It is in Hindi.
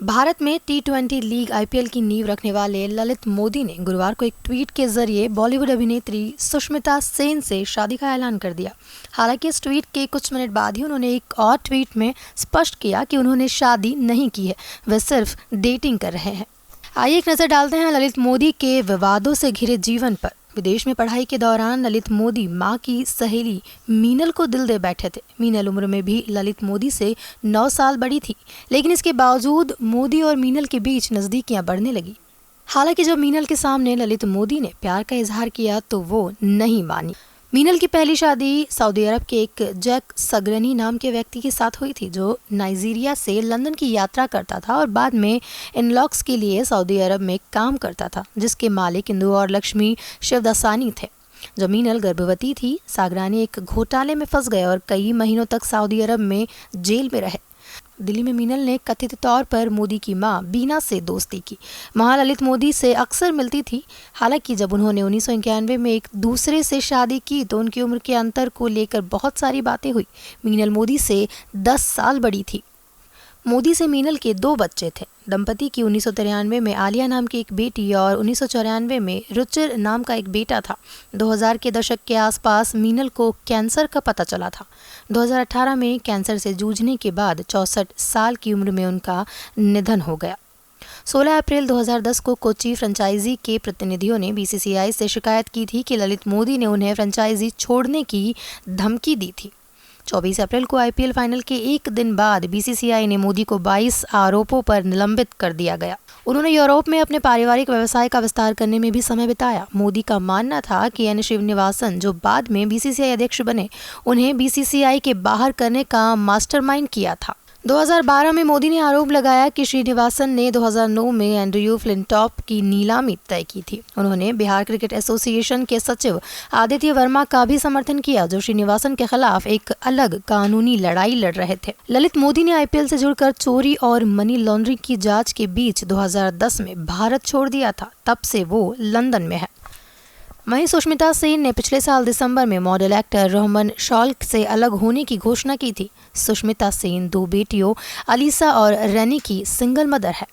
भारत में टी20 लीग आईपीएल की नींव रखने वाले ललित मोदी ने गुरुवार को एक ट्वीट के जरिए बॉलीवुड अभिनेत्री सुष्मिता सेन से शादी का ऐलान कर दिया। हालांकि इस ट्वीट के कुछ मिनट बाद ही उन्होंने एक और ट्वीट में स्पष्ट किया कि उन्होंने शादी नहीं की है, वे सिर्फ डेटिंग कर रहे हैं। आइए एक नजर डालते हैं ललित मोदी के विवादों से घिरे जीवन पर। विदेश में पढ़ाई के दौरान ललित मोदी मां की सहेली मीनल को दिल दे बैठे थे। मीनल उम्र में भी ललित मोदी से 9 साल बड़ी थी, लेकिन इसके बावजूद मोदी और मीनल के बीच नजदीकियां बढ़ने लगी। हालांकि जब मीनल के सामने ललित मोदी ने प्यार का इजहार किया तो वो नहीं मानी। मीनल की पहली शादी सऊदी अरब के एक जैक सगरनी नाम के व्यक्ति के साथ हुई थी, जो नाइजीरिया से लंदन की यात्रा करता था और बाद में इनलॉक्स के लिए सऊदी अरब में काम करता था, जिसके मालिक इंदु और लक्ष्मी शिवदासानी थे। जब मीनल गर्भवती थी, सागरानी एक घोटाले में फंस गए और कई महीनों तक सऊदी अरब में जेल में रहे। दिल्ली में मीनल ने कथित तौर पर मोदी की मां बीना से दोस्ती की। मां ललित मोदी से अक्सर मिलती थी। हालांकि जब उन्होंने 1991 में एक दूसरे से शादी की तो उनकी उम्र के अंतर को लेकर बहुत सारी बातें हुई। मीनल मोदी से 10 साल बड़ी थी। मोदी से मीनल के 2 बच्चे थे। दंपति की 1993 में आलिया नाम की एक बेटी और 1994 में रुचिर नाम का एक बेटा था। 2000 के दशक के आसपास मीनल को कैंसर का पता चला था। 2018 में कैंसर से जूझने के बाद 64 साल की उम्र में उनका निधन हो गया। 16 अप्रैल 2010 को कोच्चि फ्रेंचाइजी के प्रतिनिधियों ने बीसीसीआई से शिकायत की थी कि ललित मोदी ने उन्हें फ्रेंचाइजी छोड़ने की धमकी दी थी। 24 अप्रैल को आईपीएल फाइनल के एक दिन बाद बीसीसीआई ने मोदी को 22 आरोपों पर निलंबित कर दिया गया। उन्होंने यूरोप में अपने पारिवारिक व्यवसाय का विस्तार करने में भी समय बिताया। मोदी का मानना था कि एन श्रीनिवासन, जो बाद में बीसीसीआई अध्यक्ष बने, उन्हें बीसीसीआई के बाहर करने का मास्टरमाइंड किया था। 2012 में मोदी ने आरोप लगाया कि श्रीनिवासन ने 2009 में एंड्रयू फ्लिंटॉप की नीलामी तय की थी। उन्होंने बिहार क्रिकेट एसोसिएशन के सचिव आदित्य वर्मा का भी समर्थन किया, जो श्रीनिवासन के खिलाफ एक अलग कानूनी लड़ाई लड़ रहे थे। ललित मोदी ने आईपीएल से जुड़कर चोरी और मनी लॉन्ड्रिंग की जांच के बीच 2010 में भारत छोड़ दिया था। तब से वो लंदन में है। वहीं सुष्मिता सेन ने पिछले साल दिसंबर में मॉडल एक्टर रोहमन शॉल्क से अलग होने की घोषणा की थी। सुष्मिता सेन 2 बेटियों अलीसा और रेनी की सिंगल मदर है।